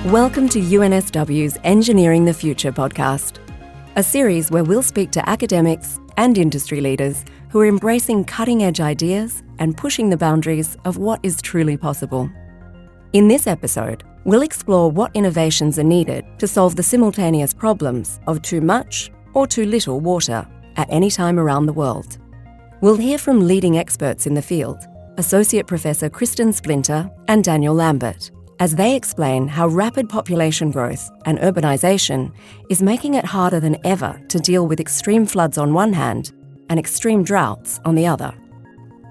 Welcome to UNSW's Engineering the Future podcast, a series where we'll speak to academics and industry leaders who are embracing cutting-edge ideas and pushing the boundaries of what is truly possible. In this episode, we'll explore what innovations are needed to solve the simultaneous problems of too much or too little water at any time around the world. We'll hear from leading experts in the field, Associate Professor Kristen Splinter and Daniel Lambert, as they explain how rapid population growth and urbanisation is making it harder than ever to deal with extreme floods on one hand and extreme droughts on the other.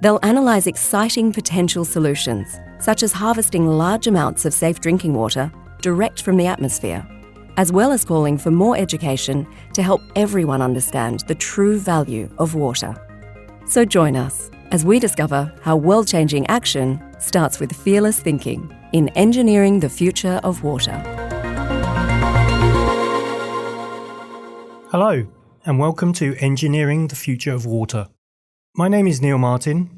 They'll analyse exciting potential solutions, such as harvesting large amounts of safe drinking water direct from the atmosphere, as well as calling for more education to help everyone understand the true value of water. So join us as we discover how world-changing action starts with fearless thinking in engineering the future of water. Hello, and welcome to Engineering the Future of Water. My name is Neil Martin,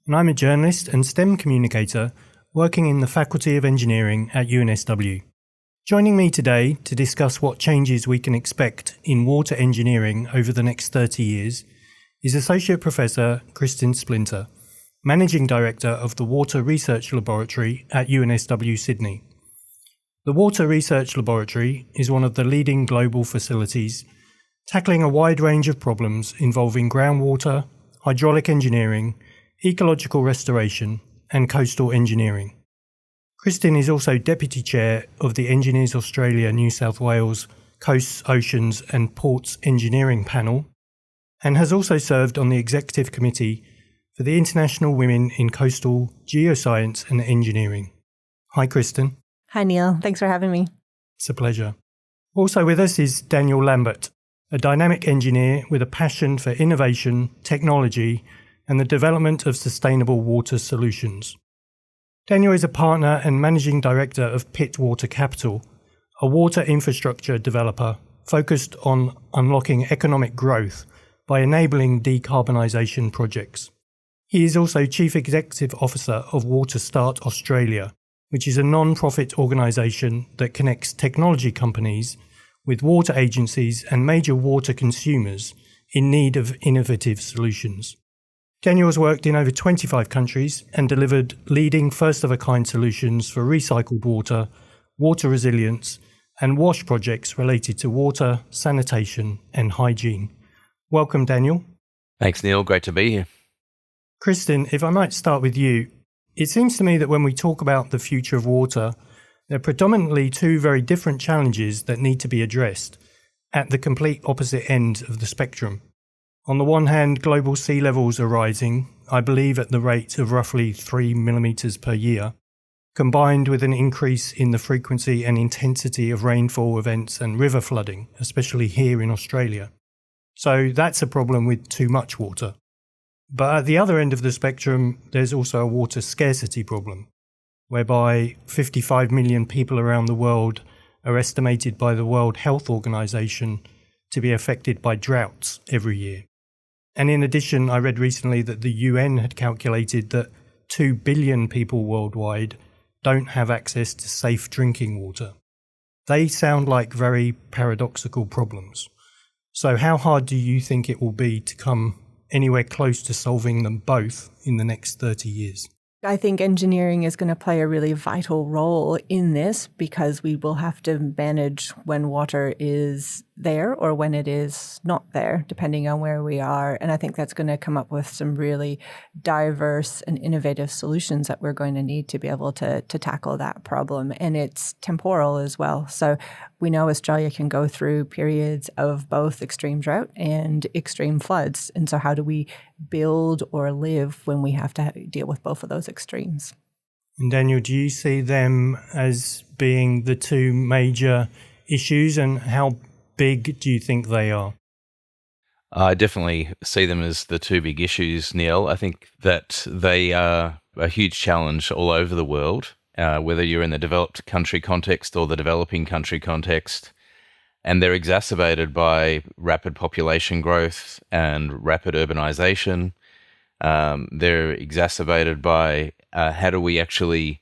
and I'm a journalist and STEM communicator working in the Faculty of Engineering at UNSW. Joining me today to discuss what changes we can expect in water engineering over the next 30 years is Associate Professor Kristen Splinter, Managing Director of the Water Research Laboratory at UNSW Sydney. The Water Research Laboratory is one of the leading global facilities tackling a wide range of problems involving groundwater, hydraulic engineering, ecological restoration, and coastal engineering. Kristen is also Deputy Chair of the Engineers Australia New South Wales Coasts, Oceans and Ports Engineering Panel, and has also served on the Executive Committee for the International Women in Coastal Geoscience and Engineering. Hi, Kristen. Hi, Neil. Thanks for having me. It's a pleasure. Also with us is Daniel Lambert, a dynamic engineer with a passion for innovation, technology, and the development of sustainable water solutions. Daniel is a partner and managing director of Pitt Water Capital, a water infrastructure developer focused on unlocking economic growth by enabling decarbonisation projects. He is also Chief Executive Officer of Water Start Australia, which is a non-profit organisation that connects technology companies with water agencies and major water consumers in need of innovative solutions. Daniel has worked in over 25 countries and delivered leading first-of-a-kind solutions for recycled water, water resilience, and WASH projects related to water, sanitation, and hygiene. Welcome, Daniel. Thanks, Neil. Great to be here. Kristen, if I might start with you, it seems to me that when we talk about the future of water, there are predominantly two very different challenges that need to be addressed at the complete opposite end of the spectrum. On the one hand, global sea levels are rising, I believe at the rate of roughly 3 millimetres per year, combined with an increase in the frequency and intensity of rainfall events and river flooding, especially here in Australia. So that's a problem with too much water. But at the other end of the spectrum, there's also a water scarcity problem, whereby 55 million people around the world are estimated by the World Health Organization to be affected by droughts every year. And in addition, I read recently that the UN had calculated that 2 billion people worldwide don't have access to safe drinking water. They sound like very paradoxical problems. So how hard do you think it will be to come anywhere close to solving them both in the next 30 years? I think engineering is going to play a really vital role in this because we will have to manage when water is there or when it is not there, depending on where we are. And I think that's going to come up with some really diverse and innovative solutions that we're going to need to be able to tackle that problem. And it's temporal as well. So we know Australia can go through periods of both extreme drought and extreme floods. And so how do we build or live when we have to deal with both of those extremes? And Daniel, do you see them as being the two major issues, and how big do you think they are? I definitely see them as the two big issues, Neil. I think that they are a huge challenge all over the world, whether you're in the developed country context or the developing country context. And they're exacerbated by rapid population growth and rapid urbanisation. They're exacerbated by how do we actually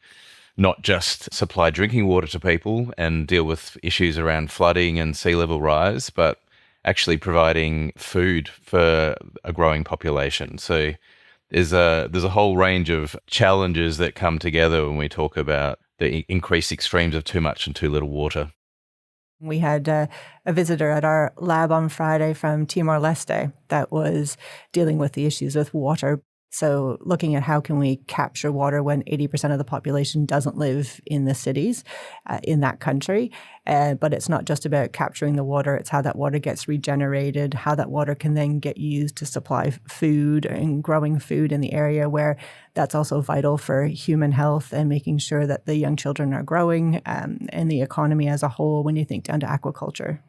not just supply drinking water to people and deal with issues around flooding and sea level rise, but actually providing food for a growing population. So there's a whole range of challenges that come together when we talk about the increased extremes of too much and too little water. We had a visitor at our lab on Friday from Timor-Leste that was dealing with the issues with water. So looking at how can we capture water when 80% of the population doesn't live in the cities in that country. But it's not just about capturing the water, it's how that water gets regenerated, how that water can then get used to supply food and growing food in the area where that's also vital for human health and making sure that the young children are growing and the economy as a whole when you think down to aquaculture.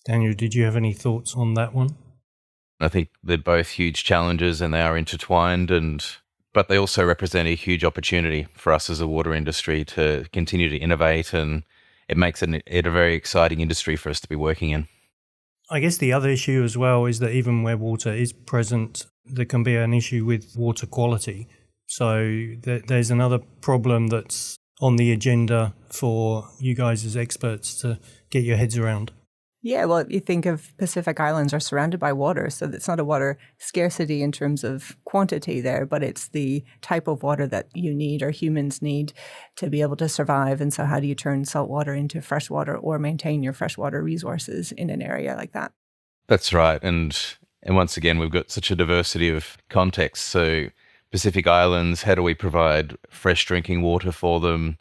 Daniel, did you have any thoughts on that one? I think they're both huge challenges and they are intertwined, but they also represent a huge opportunity for us as a water industry to continue to innovate, and it makes it a very exciting industry for us to be working in. I guess the other issue as well is that even where water is present, there can be an issue with water quality. So there's another problem that's on the agenda for you guys as experts to get your heads around. Yeah, well, you think of Pacific Islands are surrounded by water, so it's not a water scarcity in terms of quantity there, but it's the type of water that you need or humans need to be able to survive. And so how do you turn salt water into fresh water or maintain your freshwater resources in an area like that? That's right. And once again, we've got such a diversity of contexts. So Pacific Islands, how do we provide fresh drinking water for them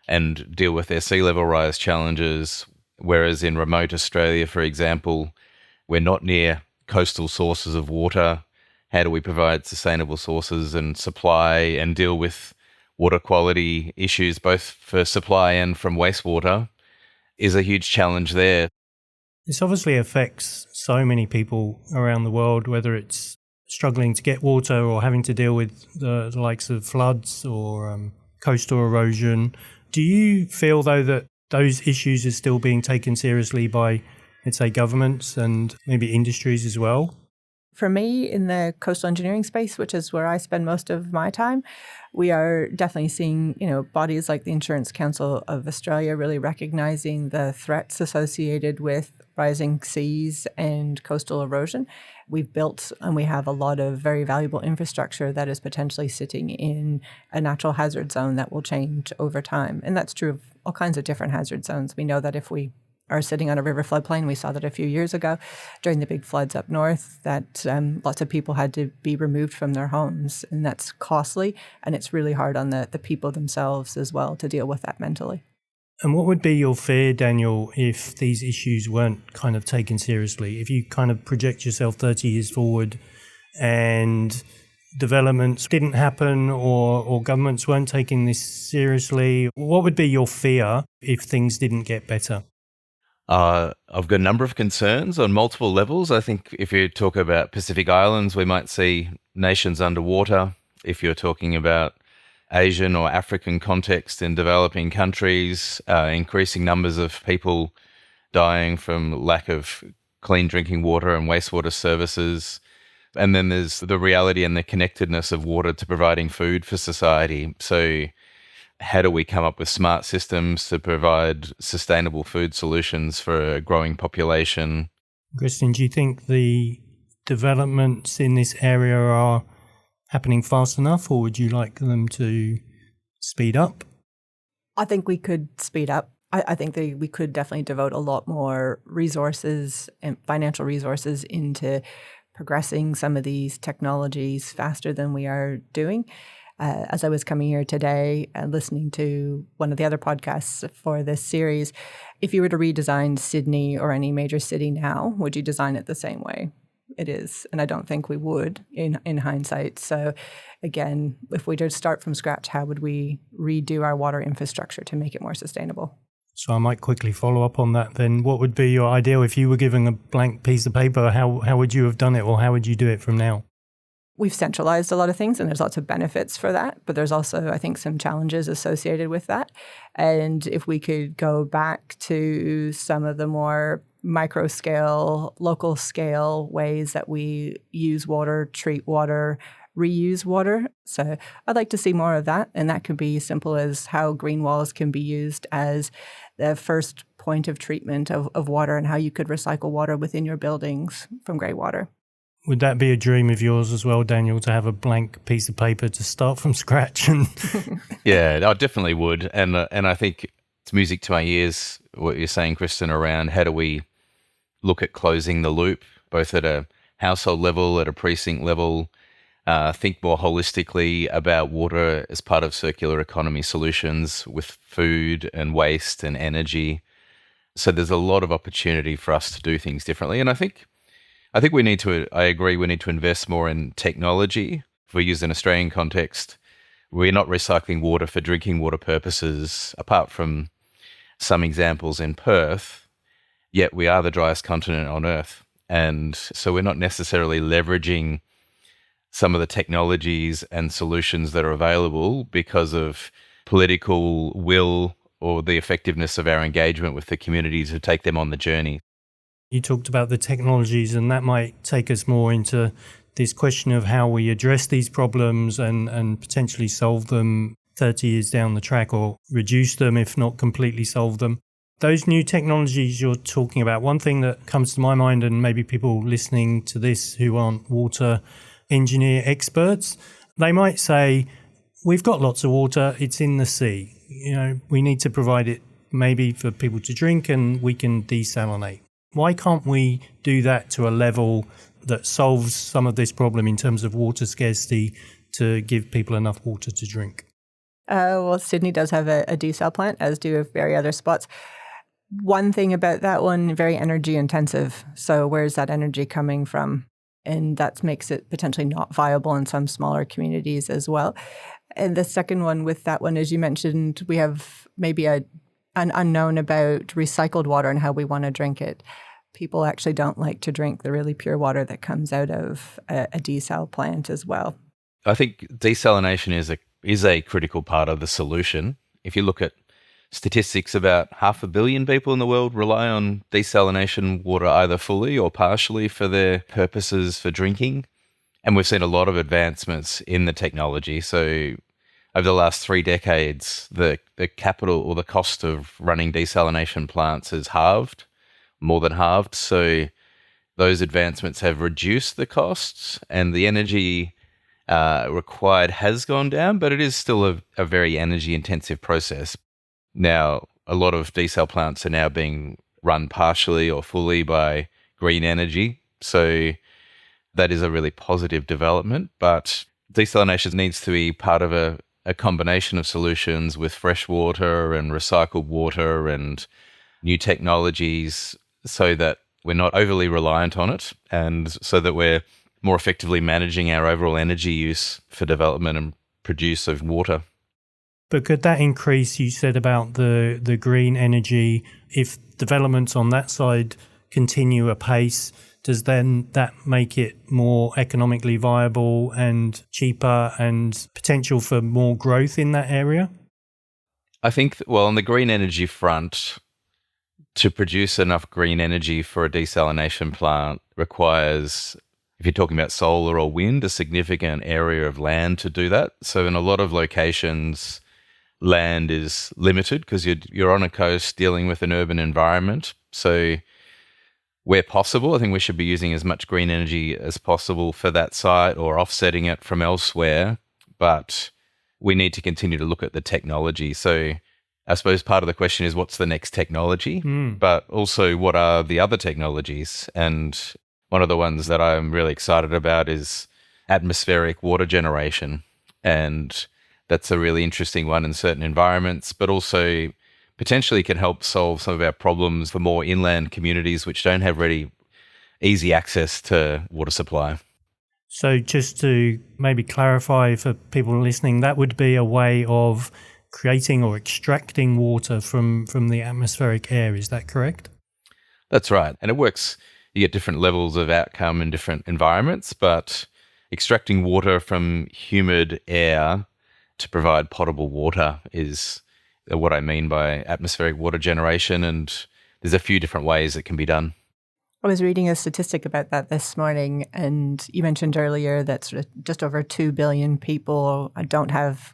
and deal with their sea level rise challenges? Whereas in remote Australia, for example, we're not near coastal sources of water. How do we provide sustainable sources and supply and deal with water quality issues, both for supply and from wastewater, is a huge challenge there. This obviously affects so many people around the world, whether it's struggling to get water or having to deal with the likes of floods or coastal erosion. Do you feel, though, that those issues are still being taken seriously by, let's say, governments and maybe industries as well? For me, in the coastal engineering space, which is where I spend most of my time, we are definitely seeing, bodies like the Insurance Council of Australia really recognizing the threats associated with rising seas and coastal erosion. We've built and we have a lot of very valuable infrastructure that is potentially sitting in a natural hazard zone that will change over time. And that's true of all kinds of different hazard zones. We know that if we are sitting on a river floodplain, we saw that a few years ago during the big floods up north, that lots of people had to be removed from their homes. And that's costly, and it's really hard on the people themselves as well to deal with that mentally. And what would be your fear, Daniel, if these issues weren't kind of taken seriously? If you kind of project yourself 30 years forward and developments didn't happen or governments weren't taking this seriously, what would be your fear if things didn't get better? I've got a number of concerns on multiple levels. I think if you talk about Pacific Islands, we might see nations underwater. If you're talking about Asian or African context in developing countries, increasing numbers of people dying from lack of clean drinking water and wastewater services. And then there's the reality and the connectedness of water to providing food for society. So how do we come up with smart systems to provide sustainable food solutions for a growing population? Kristen, do you think the developments in this area are happening fast enough, or would you like them to speed up? I think we could speed up. I think we could definitely devote a lot more resources and financial resources into progressing some of these technologies faster than we are doing. As I was coming here today and listening to one of the other podcasts for this series, if you were to redesign Sydney or any major city now, would you design it the same way it is? And I don't think we would in hindsight. So again, if we just start from scratch, how would we redo our water infrastructure to make it more sustainable? So I might quickly follow up on that then. What would be your ideal if you were given a blank piece of paper? How would you have done it, or how would you do it from now? We've centralized a lot of things, and there's lots of benefits for that, but there's also, I think, some challenges associated with that. And if we could go back to some of the more micro scale, local scale ways that we use water, treat water, reuse water. So I'd like to see more of that. And that could be simple as how green walls can be used as the first point of treatment of water, and how you could recycle water within your buildings from grey water. Would that be a dream of yours as well, Daniel, to have a blank piece of paper to start from scratch? Yeah, I definitely would. And I think it's music to my ears, what you're saying, Kristen, around how do we look at closing the loop, both at a household level, at a precinct level, think more holistically about water as part of circular economy solutions with food and waste and energy. So there's a lot of opportunity for us to do things differently. And I think we need to, I agree, we need to invest more in technology. If we use an Australian context, we're not recycling water for drinking water purposes, apart from some examples in Perth, yet we are the driest continent on Earth. And so we're not necessarily leveraging some of the technologies and solutions that are available because of political will or the effectiveness of our engagement with the community to take them on the journey. You talked about the technologies, and that might take us more into this question of how we address these problems and potentially solve them 30 years down the track, or reduce them if not completely solve them. Those new technologies you're talking about, one thing that comes to my mind, and maybe people listening to this who aren't water engineer experts, they might say, we've got lots of water, it's in the sea. We need to provide it maybe for people to drink, and we can desalinate. Why can't we do that to a level that solves some of this problem in terms of water scarcity to give people enough water to drink? Well, Sydney does have a desal plant, as do very other spots. One thing about that one, very energy intensive. So where's that energy coming from? And that makes it potentially not viable in some smaller communities as well. And the second one with that one, as you mentioned, we have maybe an unknown about recycled water and how we want to drink it. People actually don't like to drink the really pure water that comes out of a desal plant as well. I think desalination is a critical part of the solution. If you look at statistics, about 500 million people in the world rely on desalination water either fully or partially for their purposes for drinking. And we've seen a lot of advancements in the technology. So over the last 3 decades, the capital or the cost of running desalination plants has halved, more than halved. So those advancements have reduced the costs, and the energy required has gone down, but it is still a very energy intensive process. Now, a lot of desal plants are now being run partially or fully by green energy. So that is a really positive development, but desalination needs to be part of a combination of solutions with fresh water and recycled water and new technologies, so that we're not overly reliant on it, and so that we're more effectively managing our overall energy use for development and produce of water. But could that increase, you said about the green energy, if developments on that side continue apace, does then that make it more economically viable and cheaper and potential for more growth in that area? I think, on the green energy front, to produce enough green energy for a desalination plant requires, if you're talking about solar or wind, a significant area of land to do that. So in a lot of locations, land is limited because you're on a coast dealing with an urban environment. So where possible, I think we should be using as much green energy as possible for that site or offsetting it from elsewhere. But we need to continue to look at the technology. So I suppose part of the question is, what's the next technology? But also, what are the other technologies? And one of the ones that I'm really excited about is atmospheric water generation. And that's a really interesting one in certain environments, but also potentially can help solve some of our problems for more inland communities which don't have really easy access to water supply. So just to maybe clarify for people listening, that would be a way of creating or extracting water from the atmospheric air. Is that correct? That's right. And it works. You get different levels of outcome in different environments, but extracting water from humid air to provide potable water is what I mean by atmospheric water generation. And there's a few different ways it can be done. I was reading a statistic about that this morning, and you mentioned earlier that sort of just over 2 billion people don't have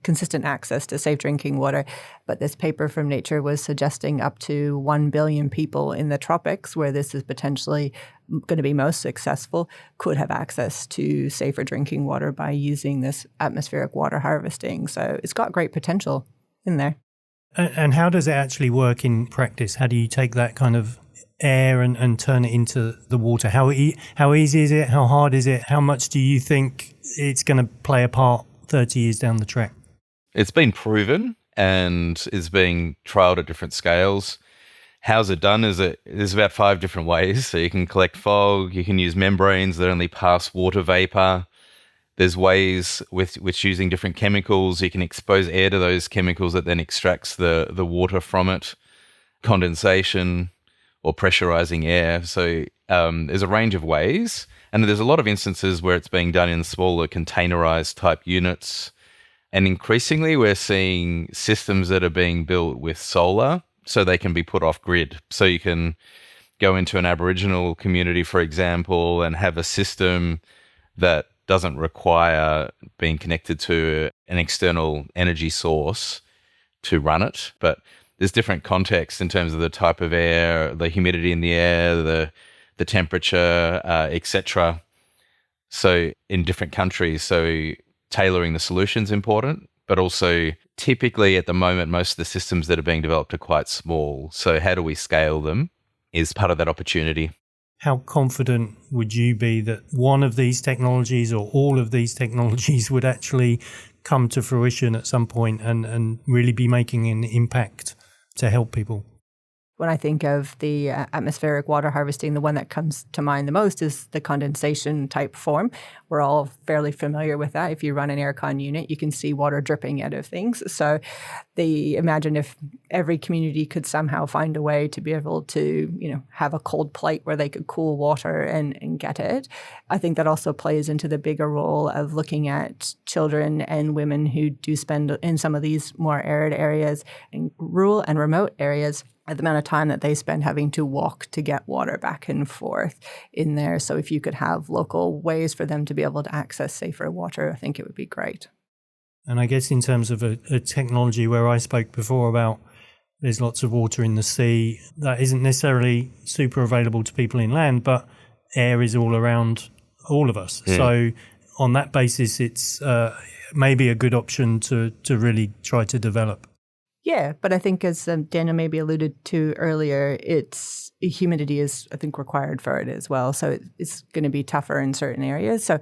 consistent access to safe drinking water. But this paper from Nature was suggesting up to 1 billion people in the tropics, where this is potentially going to be most successful, could have access to safer drinking water by using this atmospheric water harvesting. So it's got great potential in there. And how does it actually work in practice? How do you take that kind of air and turn it into the water? How easy is it? How hard is it? How much do you think it's going to play a part 30 years down the track? It's been proven and is being trialled at different scales. How's it done? There's about 5 different ways. So you can collect fog, you can use membranes that only pass water vapor. There's ways with using different chemicals. You can expose air to those chemicals that then extracts the water from it. Condensation or pressurizing air. So there's a range of ways. And there's a lot of instances where it's being done in smaller containerized type units. And increasingly, we're seeing systems that are being built with solar so they can be put off grid. So you can go into an Aboriginal community, for example, and have a system that doesn't require being connected to an external energy source to run it. But there's different contexts in terms of the type of air, the humidity in the air, the temperature, etc. So in different countries, so tailoring the solution is important, but also typically at the moment, most of the systems that are being developed are quite small. So how do we scale them is part of that opportunity. How confident would you be that one of these technologies or all of these technologies would actually come to fruition at some point and really be making an impact to help people? When I think of the atmospheric water harvesting, the one that comes to mind the most is the condensation type form. We're all fairly familiar with that. If you run an aircon unit, you can see water dripping out of things. So imagine if every community could somehow find a way to be able to, have a cold plate where they could cool water and get it. I think that also plays into the bigger role of looking at children and women who do spend in some of these more arid areas, in rural and remote areas, the amount of time that they spend having to walk to get water back and forth in there. So if you could have local ways for them to be able to access safer water, I think it would be great. And I guess in terms of a technology where I spoke before about there's lots of water in the sea, that isn't necessarily super available to people inland, but air is all around all of us. Yeah. So on that basis, it's maybe a good option to really try to develop. Yeah, but I think as Daniel maybe alluded to earlier, humidity is, I think, required for it as well. So it's going to be tougher in certain areas. So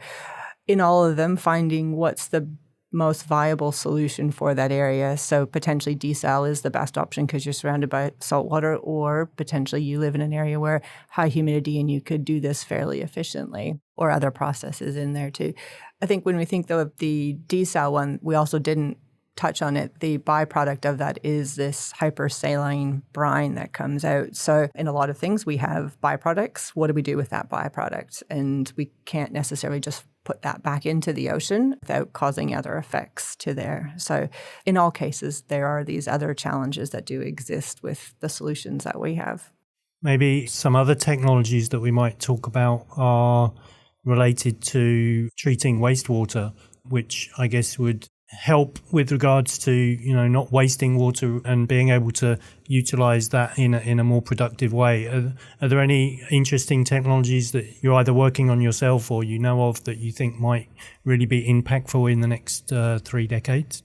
in all of them, finding what's the most viable solution for that area. So potentially desal is the best option because you're surrounded by salt water, or potentially you live in an area where high humidity and you could do this fairly efficiently, or other processes in there too. I think when we think though of the desal one, we also didn't touch on it. The byproduct of that is this hypersaline brine that comes out. So in a lot of things, we have byproducts. What do we do with that byproduct? And we can't necessarily just put that back into the ocean without causing other effects to there. So in all cases, there are these other challenges that do exist with the solutions that we have. Maybe some other technologies that we might talk about are related to treating wastewater, which I guess would help with regards to, not wasting water and being able to utilize that in a more productive way. Are there any interesting technologies that you're either working on yourself or you know of that you think might really be impactful in the next 3 decades?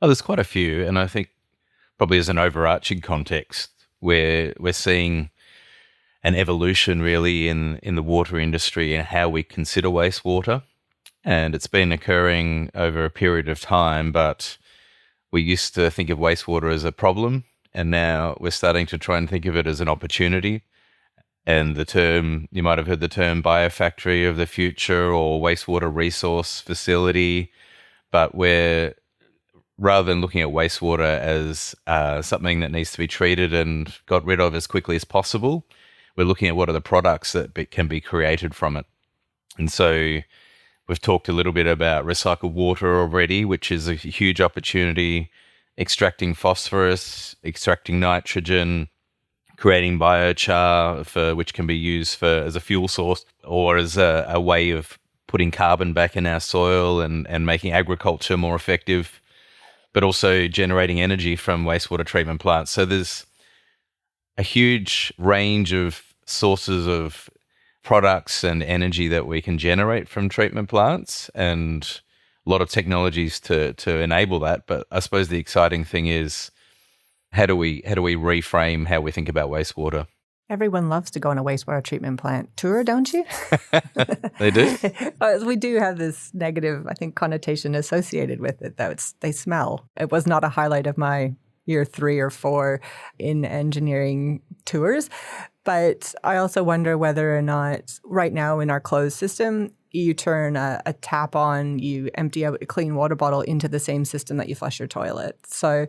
Oh, there's quite a few. And I think probably as an overarching context where we're seeing an evolution really in the water industry and how we consider wastewater. And it's been occurring over a period of time, but we used to think of wastewater as a problem, and now we're starting to try and think of it as an opportunity. And you might have heard the term biofactory of the future or wastewater resource facility, but rather than looking at wastewater as something that needs to be treated and got rid of as quickly as possible, we're looking at what are the products that can be created from it. And so we've talked a little bit about recycled water already, which is a huge opportunity, extracting phosphorus, extracting nitrogen, creating biochar which can be used as a fuel source or as a way of putting carbon back in our soil and making agriculture more effective, but also generating energy from wastewater treatment plants. So there's a huge range of sources of products and energy that we can generate from treatment plants, and a lot of technologies to enable that. But I suppose the exciting thing is how do we reframe how we think about wastewater? Everyone loves to go on a wastewater treatment plant tour, don't you? They do? We do have this negative, I think, connotation associated with it, though. They smell. It was not a highlight of my year 3 or 4 in engineering tours. But I also wonder whether or not right now in our closed system, you turn a tap on, you empty out a clean water bottle into the same system that you flush your toilet. So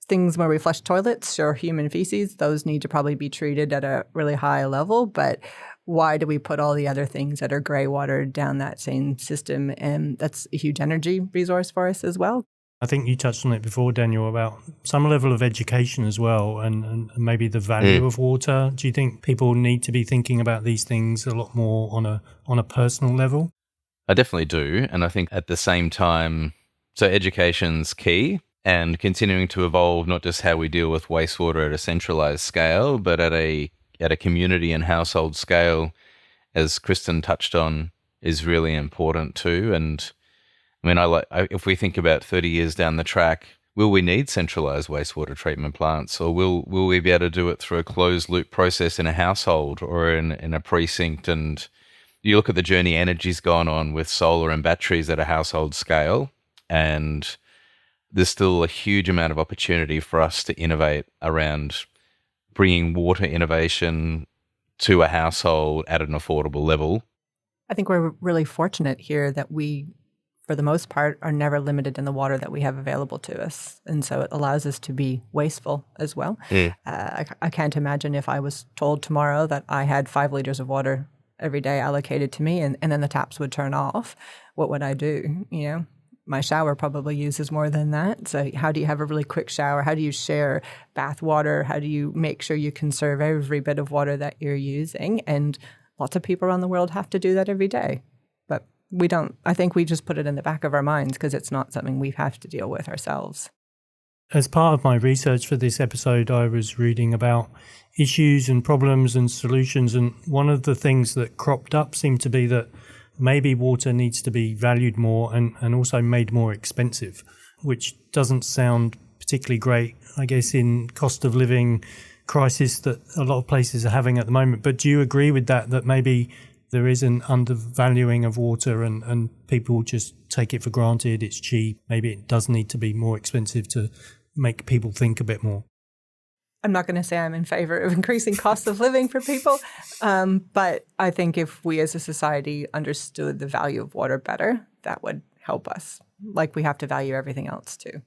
things where we flush toilets or human feces, those need to probably be treated at a really high level. But why do we put all the other things that are grey water down that same system? And that's a huge energy resource for us as well. I think you touched on it before, Daniel, about some level of education as well and maybe the value of water. Do you think people need to be thinking about these things a lot more on a personal level? I definitely do. And I think at the same time, so education's key. And continuing to evolve not just how we deal with wastewater at a centralized scale, but at a community and household scale, as Kristen touched on, is really important too. And I mean, if we think about 30 years down the track, will we need centralized wastewater treatment plants, or will we be able to do it through a closed loop process in a household or in a precinct? And you look at the journey energy's gone on with solar and batteries at a household scale, and there's still a huge amount of opportunity for us to innovate around bringing water innovation to a household at an affordable level. I think we're really fortunate here that we, for the most part, are never limited in the water that we have available to us. And so it allows us to be wasteful as well. I can't imagine if I was told tomorrow that I had 5 liters of water every day allocated to me and then the taps would turn off. What would I do? You know? My shower probably uses more than that. So how do you have a really quick shower? How do you share bath water? How do you make sure you conserve every bit of water that you're using? And lots of people around the world have to do that every day. But we don't. I think we just put it in the back of our minds because it's not something we have to deal with ourselves. As part of my research for this episode, I was reading about issues and problems and solutions. And one of the things that cropped up seemed to be that maybe water needs to be valued more and also made more expensive, which doesn't sound particularly great, I guess, in cost of living crisis that a lot of places are having at the moment. But do you agree with that maybe there is an undervaluing of water and people just take it for granted, it's cheap, maybe it does need to be more expensive to make people think a bit more? I'm not going to say I'm in favor of increasing cost of living for people, but I think if we as a society understood the value of water better, that would help us, like we have to value everything else too.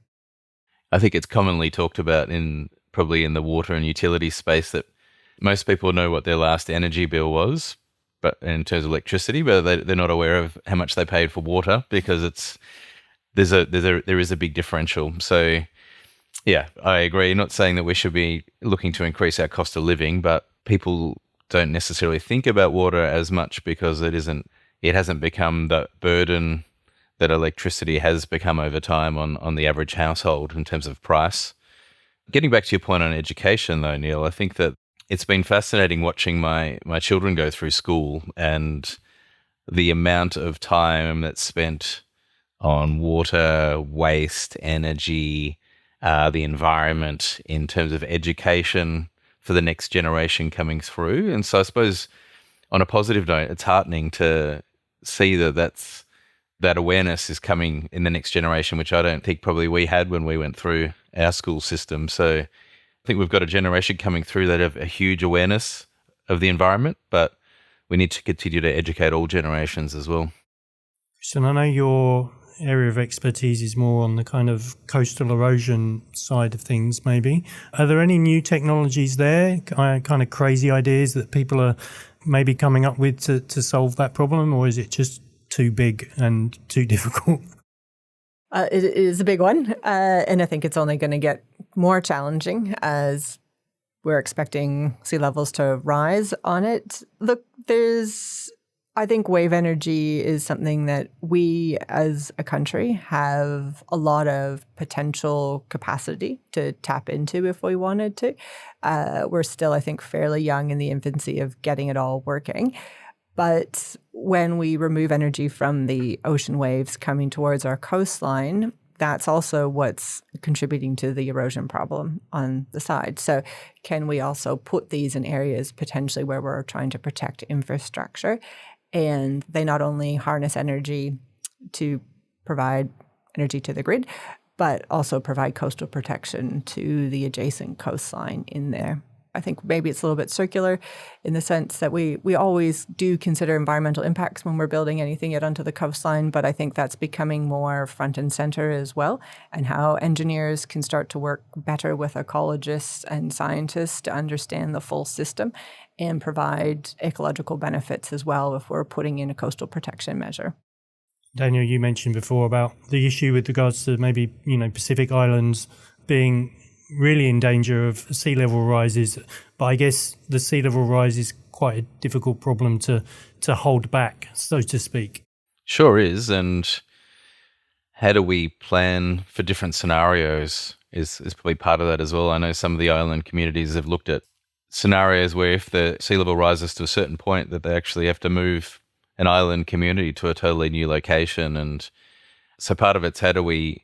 I think it's commonly talked about probably in the water and utility space that most people know what their last energy bill was, but in terms of electricity, but they're not aware of how much they paid for water because there is a big differential. So yeah, I agree. Not saying that we should be looking to increase our cost of living, but people don't necessarily think about water as much because it hasn't become the burden that electricity has become over time on the average household in terms of price. Getting back to your point on education though, Neil, I think that it's been fascinating watching my children go through school and the amount of time that's spent on water, waste, energy, the environment in terms of education for the next generation coming through. And so I suppose on a positive note, it's heartening to see that awareness is coming in the next generation, which I don't think probably we had when we went through our school system. So I think we've got a generation coming through that have a huge awareness of the environment, but we need to continue to educate all generations as well. Kristen, I know your area of expertise is more on the kind of coastal erosion side of things, maybe. Are there any new technologies there, kind of crazy ideas that people are maybe coming up with to solve that problem, or is it just too big and too difficult? It is a big one, and I think it's only going to get more challenging as we're expecting sea levels to rise on it. Look, I think wave energy is something that we as a country have a lot of potential capacity to tap into if we wanted to. We're still, I think, fairly young in the infancy of getting it all working. But when we remove energy from the ocean waves coming towards our coastline, that's also what's contributing to the erosion problem on the side. So can we also put these in areas potentially where we're trying to protect infrastructure? And they not only harness energy to provide energy to the grid, but also provide coastal protection to the adjacent coastline in there. I think maybe it's a little bit circular in the sense that we always do consider environmental impacts when we're building anything out onto the coastline, but I think that's becoming more front and center as well, and how engineers can start to work better with ecologists and scientists to understand the full system and provide ecological benefits as well if we're putting in a coastal protection measure. Daniel, you mentioned before about the issue with regards to maybe, Pacific Islands being really in danger of sea level rises, but I guess the sea level rise is quite a difficult problem to hold back, so to speak. Sure is, and how do we plan for different scenarios is probably part of that as well. I know some of the island communities have looked at scenarios where if the sea level rises to a certain point that they actually have to move an island community to a totally new location, and so part of it's how do we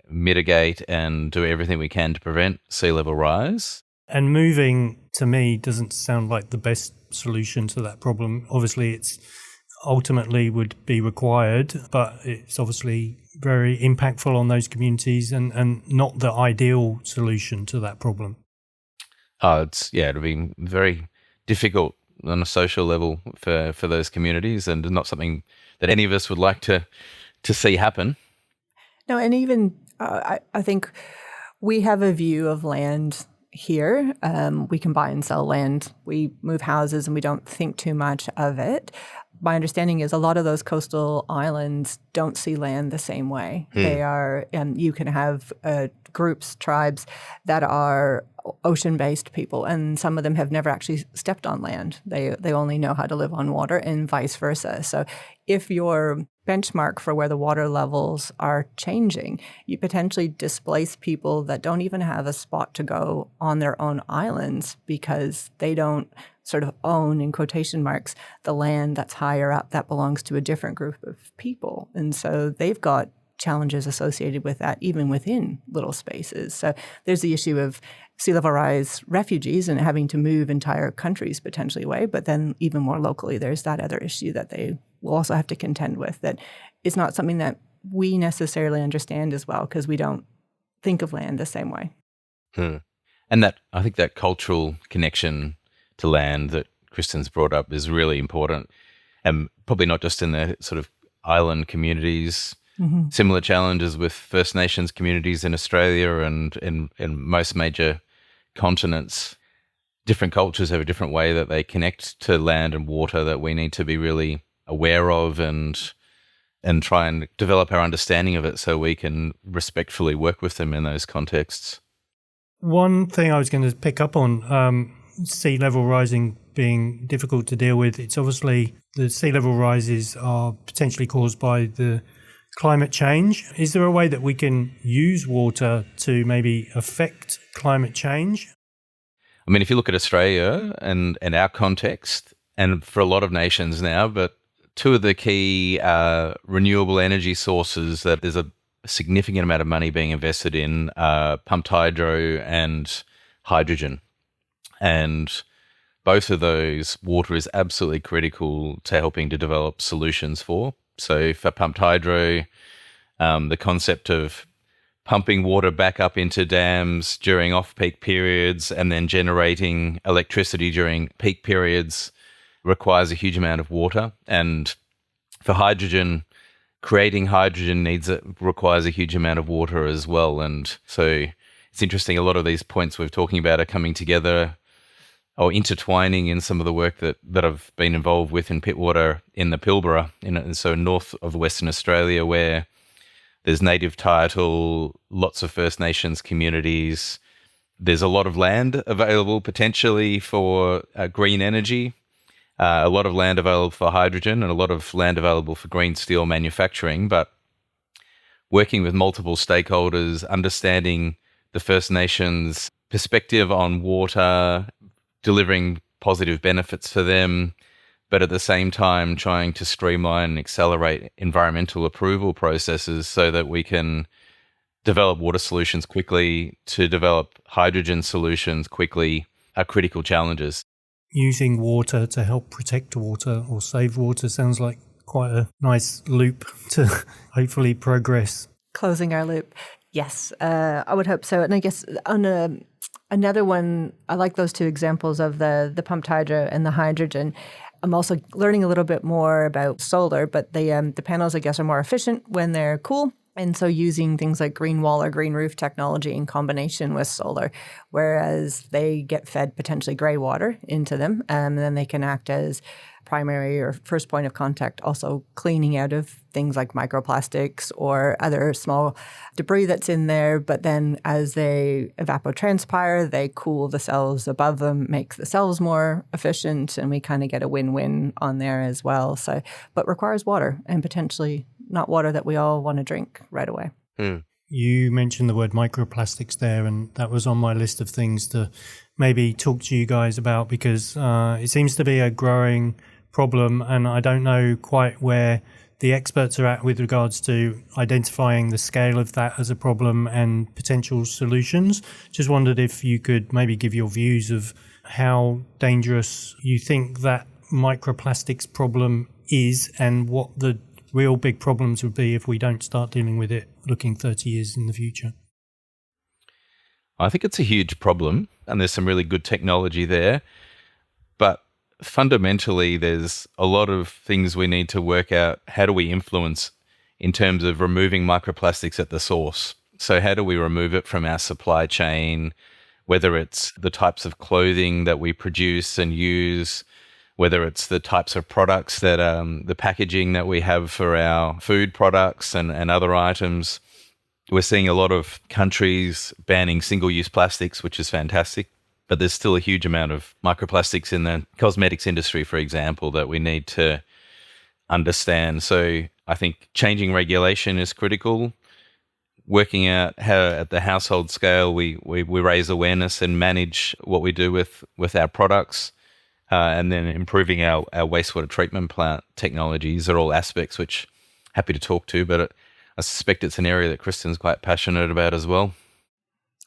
mitigate and do everything we can to prevent sea level rise. And moving, to me, doesn't sound like the best solution to that problem. Obviously, it's ultimately would be required, but it's obviously very impactful on those communities and not the ideal solution to that problem. It'll be very difficult on a social level for those communities, and not something that any of us would like to see happen. No, and even I think we have a view of land here. We can buy and sell land. We move houses and we don't think too much of it. My understanding is a lot of those coastal islands don't see land the same way. They are, and you can have groups, tribes that are ocean-based people, and some of them have never actually stepped on land. They only know how to live on water, and vice versa. So if your benchmark for where the water levels are changing, you potentially displace people that don't even have a spot to go on their own islands because they don't sort of own, in quotation marks, the land that's higher up that belongs to a different group of people. And so they've got challenges associated with that, even within little spaces. So there's the issue of sea level rise refugees and having to move entire countries potentially away. But then even more locally, there's that other issue that they will also have to contend with that is not something that we necessarily understand as well because we don't think of land the same way. And that I think that cultural connection to land that Kristen's brought up is really important, and probably not just in the sort of island communities. Mm-hmm. Similar challenges with First Nations communities in Australia and in most major continents. Different cultures have a different way that they connect to land and water that we need to be really aware of and try and develop our understanding of it so we can respectfully work with them in those contexts. One thing I was going to pick up on, sea level rising being difficult to deal with, it's obviously the sea level rises are potentially caused by the climate change. Is there a way that we can use water to maybe affect climate change? I mean, if you look at Australia and our context, and for a lot of nations now, but two of the key renewable energy sources that there's a significant amount of money being invested in pumped hydro and hydrogen. And both of those, water is absolutely critical to helping to develop solutions for. So for pumped hydro, the concept of pumping water back up into dams during off-peak periods and then generating electricity during peak periods requires a huge amount of water. And for hydrogen, creating hydrogen requires a huge amount of water as well. And so it's interesting, a lot of these points we're talking about are coming together or intertwining in some of the work that I've been involved with in Pittwater in the Pilbara, so north of Western Australia, where there's native title, lots of First Nations communities, There's a lot of land available potentially for green energy, a lot of land available for hydrogen, and a lot of land available for green steel manufacturing. But working with multiple stakeholders, understanding the First Nations perspective on water, delivering positive benefits for them, but at the same time trying to streamline and accelerate environmental approval processes so that we can develop water solutions quickly, to develop hydrogen solutions quickly, are critical challenges. Using water to help protect water or save water sounds like quite a nice loop to hopefully progress. Closing our loop. Yes, I would hope so. And I guess on another one, I like those two examples of the pumped hydro and the hydrogen. I'm also learning a little bit more about solar, but the panels, I guess, are more efficient when they're cool. And so using things like green wall or green roof technology in combination with solar, whereas they get fed potentially grey water into them, and then they can act as primary or first point of contact, also cleaning out of things like microplastics or other small debris that's in there. But then as they evapotranspire, they cool the cells above them, makes the cells more efficient, and we kind of get a win-win on there as well. So, but requires water, and potentially not water that we all want to drink right away. You mentioned the word microplastics there, and that was on my list of things to maybe talk to you guys about, because it seems to be a growing problem, and I don't know quite where the experts are at with regards to identifying the scale of that as a problem and potential solutions. Just wondered if you could maybe give your views of how dangerous you think that microplastics problem is, and what the real big problems would be if we don't start dealing with it looking 30 years in the future. I think it's a huge problem, and there's some really good technology there. But fundamentally, there's a lot of things we need to work out. How do we influence in terms of removing microplastics at the source? So how do we remove it from our supply chain, whether it's the types of clothing that we produce and use, whether it's the types of products that the packaging that we have for our food products and other items. We're seeing a lot of countries banning single-use plastics, which is fantastic, but there's still a huge amount of microplastics in the cosmetics industry, for example, that we need to understand. So I think changing regulation is critical. Working out how at the household scale we raise awareness and manage what we do with our products. And then improving our wastewater treatment plant technologies are all aspects which happy to talk to, but I suspect it's an area that Kristen's quite passionate about as well.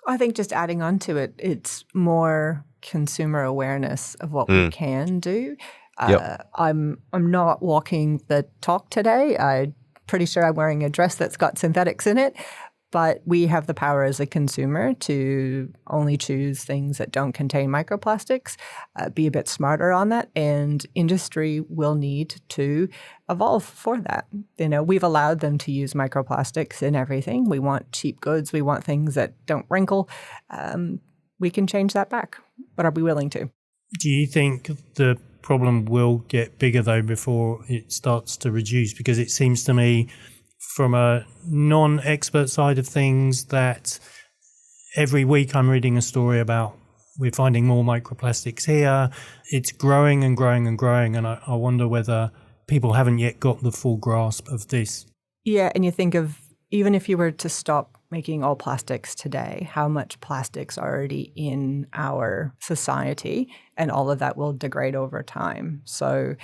I think just adding on to it, it's more consumer awareness of what we can do. Yep. I'm not walking the talk today. I'm pretty sure I'm wearing a dress that's got synthetics in it. But we have the power as a consumer to only choose things that don't contain microplastics, be a bit smarter on that, and industry will need to evolve for that. You know, we've allowed them to use microplastics in everything. We want cheap goods. We want things that don't wrinkle. We can change that back, but are we willing to? Do you think the problem will get bigger, though, before it starts to reduce? Because it seems to me, from a non-expert side of things, that every week I'm reading a story about we're finding more microplastics here. It's growing and growing and growing, and I wonder whether people haven't yet got the full grasp of this. Yeah, and you think of, even if you were to stop making all plastics today, how much plastic's already in our society, and all of that will degrade over time. So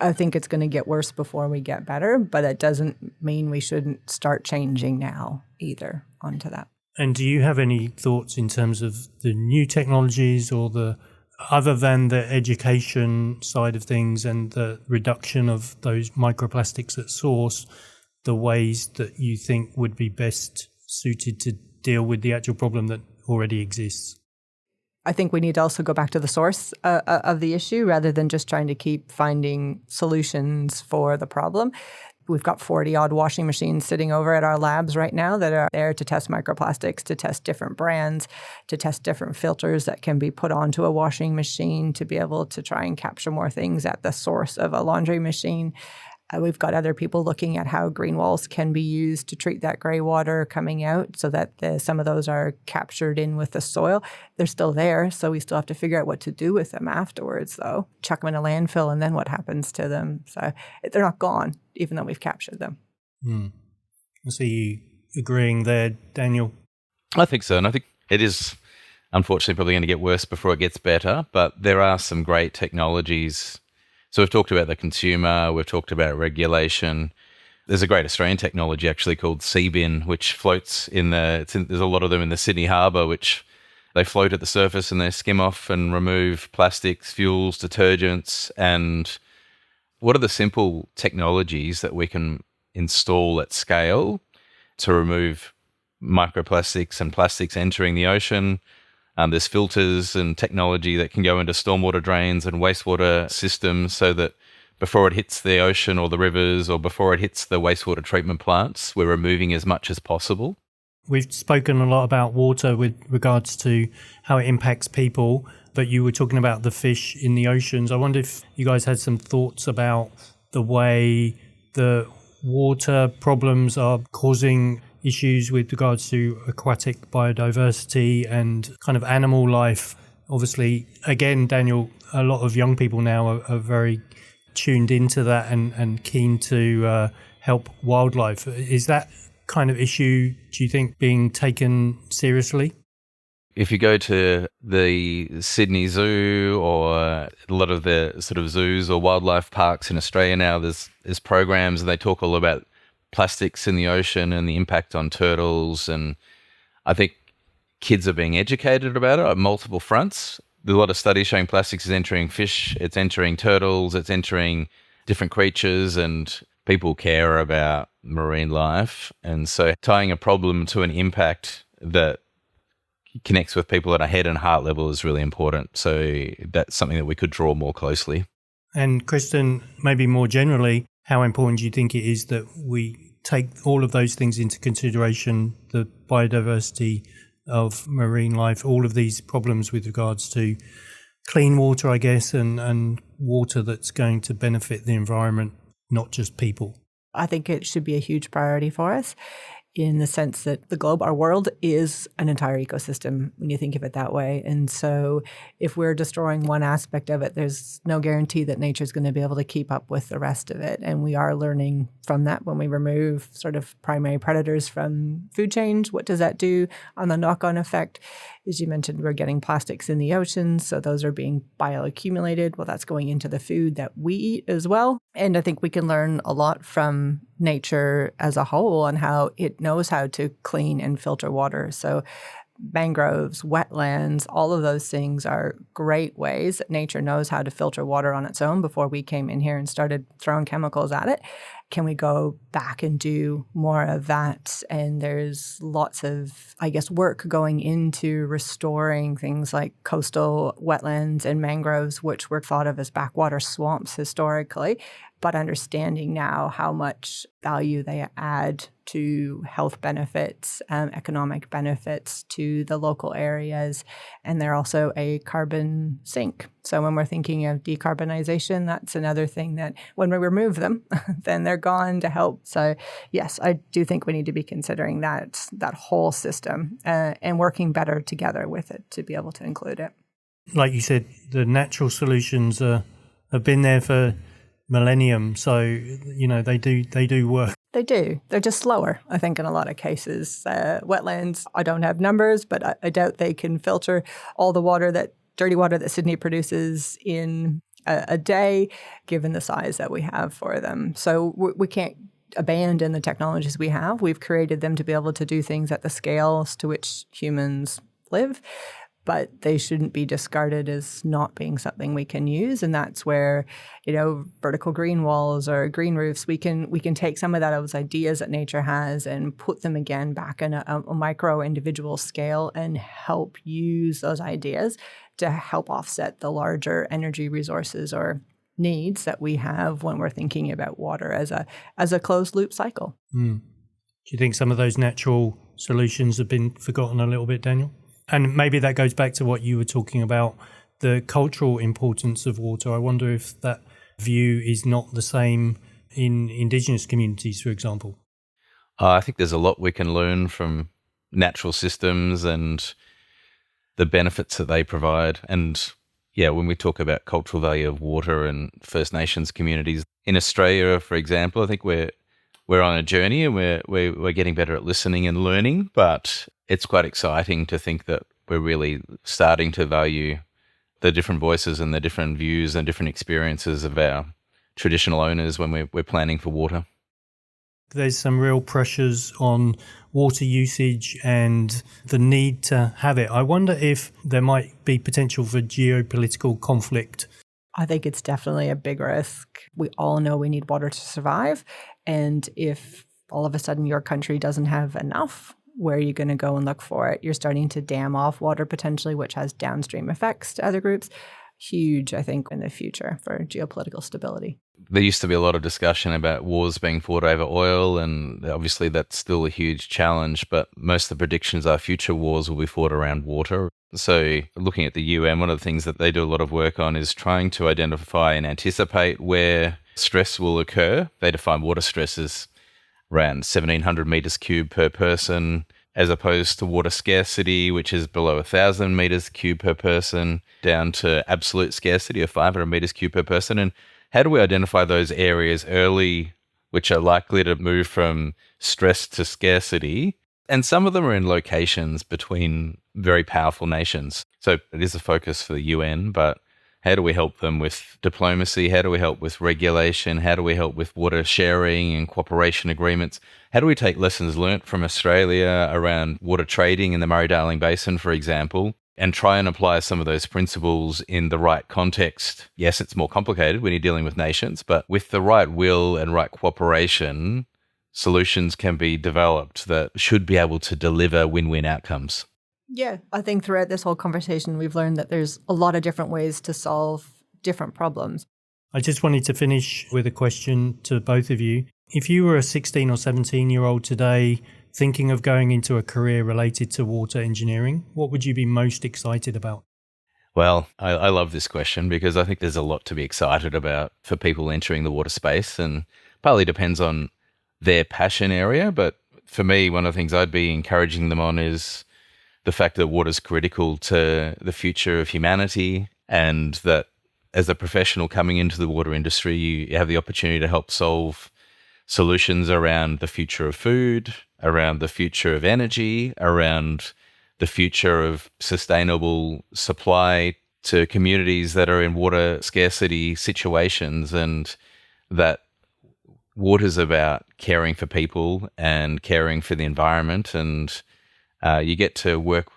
I think it's going to get worse before we get better, but it doesn't mean we shouldn't start changing now either onto that. And do you have any thoughts in terms of the new technologies, or the, other than the education side of things and the reduction of those microplastics at source, the ways that you think would be best suited to deal with the actual problem that already exists? I think we need to also go back to the source of the issue rather than just trying to keep finding solutions for the problem. We've got 40-odd washing machines sitting over at our labs right now that are there to test microplastics, to test different brands, to test different filters that can be put onto a washing machine to be able to try and capture more things at the source of a laundry machine. We've got other people looking at how green walls can be used to treat that grey water coming out so that some of those are captured in with the soil. They're still there, so we still have to figure out what to do with them afterwards, though. Chuck them in a landfill, and then what happens to them? So they're not gone, even though we've captured them. I see you agreeing there, Daniel. I think so, and I think it is unfortunately probably going to get worse before it gets better, but there are some great technologies. So we've talked about the consumer, we've talked about regulation. There's a great Australian technology actually called Seabin, which floats there's a lot of them in the Sydney Harbour, which they float at the surface and they skim off and remove plastics, fuels, detergents. And what are the simple technologies that we can install at scale to remove microplastics and plastics entering the ocean? There's filters and technology that can go into stormwater drains and wastewater systems so that before it hits the ocean or the rivers or before it hits the wastewater treatment plants, we're removing as much as possible. We've spoken a lot about water with regards to how it impacts people, but you were talking about the fish in the oceans. I wonder if you guys had some thoughts about the way the water problems are causing issues with regards to aquatic biodiversity and kind of animal life. Obviously, again, Daniel, a lot of young people now are very tuned into that and keen to help wildlife. Is that kind of issue, do you think, being taken seriously? If you go to the Sydney Zoo or a lot of the sort of zoos or wildlife parks in Australia now, there's programs and they talk all about plastics in the ocean and the impact on turtles. And I think kids are being educated about it on multiple fronts. There's a lot of studies showing plastics is entering fish, it's entering turtles, it's entering different creatures, and people care about marine life. And so tying a problem to an impact that connects with people at a head and heart level is really important. So that's something that we could draw more closely. And Kristen, maybe more generally, how important do you think it is that we take all of those things into consideration, the biodiversity of marine life, all of these problems with regards to clean water, I guess, and water that's going to benefit the environment, not just people? I think it should be a huge priority for us in the sense that the globe, our world, is an entire ecosystem when you think of it that way. And so if we're destroying one aspect of it, there's no guarantee that nature's going to be able to keep up with the rest of it. And we are learning from that when we remove sort of primary predators from food chains. What does that do on the knock-on effect? As you mentioned, we're getting plastics in the oceans, so those are being bioaccumulated. Well, that's going into the food that we eat as well. And I think we can learn a lot from nature as a whole on how it knows how to clean and filter water. So mangroves, wetlands, all of those things are great ways that nature knows how to filter water on its own before we came in here and started throwing chemicals at it. Can we go back and do more of that? And there's lots of, I guess, work going into restoring things like coastal wetlands and mangroves, which were thought of as backwater swamps historically, but understanding now how much value they add to health benefits, economic benefits to the local areas. And they're also a carbon sink. So when we're thinking of decarbonization, that's another thing that when we remove them, then they're gone to help. So yes, I do think we need to be considering that whole system and working better together with it to be able to include it. Like you said, the natural solutions have been there for millennium. So, they do work. They do. They're just slower, I think, in a lot of cases. Wetlands, I don't have numbers, but I doubt they can filter all the dirty water that Sydney produces in a day, given the size that we have for them. So we can't abandon the technologies we have. We've created them to be able to do things at the scales to which humans live, but they shouldn't be discarded as not being something we can use. And that's where, vertical green walls or green roofs, we can take some of those ideas that nature has and put them again back in a micro individual scale and help use those ideas to help offset the larger energy resources or needs that we have when we're thinking about water as a closed loop cycle. Do you think some of those natural solutions have been forgotten a little bit, Daniel? And maybe that goes back to what you were talking about, the cultural importance of water. I wonder if that view is not the same in Indigenous communities, for example? I think there's a lot we can learn from natural systems and the benefits that they provide. And yeah, when we talk about cultural value of water and First Nations communities in Australia, for example, I think we're on a journey and we're getting better at listening and learning. But it's quite exciting to think that we're really starting to value the different voices and the different views and different experiences of our traditional owners when we're planning for water. There's some real pressures on water usage and the need to have it. I wonder if there might be potential for geopolitical conflict. I think it's definitely a big risk. We all know we need water to survive. And if all of a sudden your country doesn't have enough, where are you going to go and look for it? You're starting to dam off water potentially, which has downstream effects to other groups. Huge, I think, in the future for geopolitical stability. There used to be a lot of discussion about wars being fought over oil, and obviously that's still a huge challenge, but most of the predictions are future wars will be fought around water. So looking at the UN, one of the things that they do a lot of work on is trying to identify and anticipate where stress will occur. They define water stress as around 1,700 meters cubed per person, as opposed to water scarcity, which is below 1,000 meters cubed per person, down to absolute scarcity of 500 meters cubed per person. And how do we identify those areas early, which are likely to move from stress to scarcity? And some of them are in locations between very powerful nations. So it is a focus for the UN, but how do we help them with diplomacy? How do we help with regulation? How do we help with water sharing and cooperation agreements? How do we take lessons learnt from Australia around water trading in the Murray-Darling Basin, for example, and try and apply some of those principles in the right context? Yes, it's more complicated when you're dealing with nations, but with the right will and right cooperation, solutions can be developed that should be able to deliver win-win outcomes. Yeah, I think throughout this whole conversation, we've learned that there's a lot of different ways to solve different problems. I just wanted to finish with a question to both of you. If you were a 16 or 17-year-old today thinking of going into a career related to water engineering, what would you be most excited about? Well, I love this question because I think there's a lot to be excited about for people entering the water space, and partly depends on their passion area. But for me, one of the things I'd be encouraging them on is the fact that water is critical to the future of humanity, and that as a professional coming into the water industry, you have the opportunity to help solve solutions around the future of food, around the future of energy, around the future of sustainable supply to communities that are in water scarcity situations, and that water's about caring for people and caring for the environment, and you get to work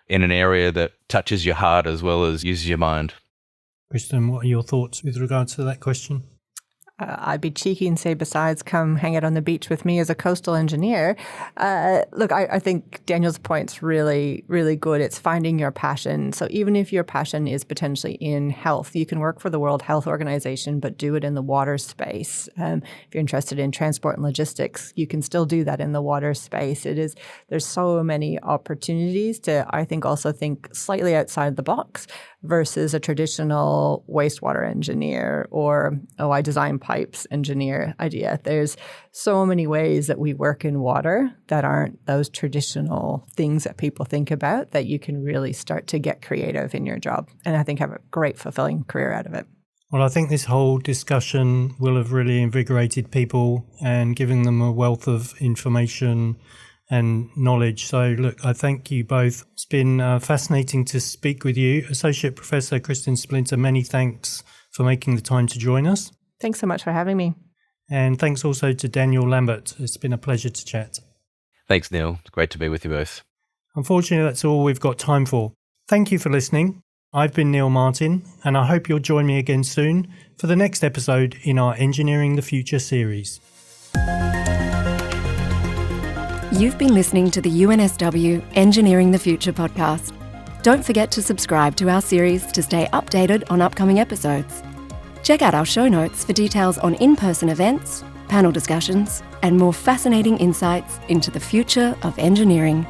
in an area that touches your heart as well as uses your mind. Kristen, what are your thoughts with regards to that question? I'd be cheeky and say, besides, come hang out on the beach with me as a coastal engineer. Look, I think Daniel's point's really, really good. It's finding your passion. So even if your passion is potentially in health, you can work for the World Health Organization, but do it in the water space. If you're interested in transport and logistics, you can still do that in the water space. There's so many opportunities to, I think, also think slightly outside the box versus a traditional wastewater engineer or, I design pipes engineer idea. There's so many ways that we work in water that aren't those traditional things that people think about, that you can really start to get creative in your job and I think have a great fulfilling career out of it. Well, I think this whole discussion will have really invigorated people and given them a wealth of information and knowledge. So look, I thank you both. It's been fascinating to speak with you. Associate Professor Kristen Splinter, many thanks for making the time to join us. Thanks so much for having me. And thanks also to Daniel Lambert. It's been a pleasure to chat. Thanks, Neil. It's great to be with you both. Unfortunately, that's all we've got time for. Thank you for listening. I've been Neil Martin, and I hope you'll join me again soon for the next episode in our Engineering the Future series. You've been listening to the UNSW Engineering the Future podcast. Don't forget to subscribe to our series to stay updated on upcoming episodes. Check out our show notes for details on in-person events, panel discussions, and more fascinating insights into the future of engineering.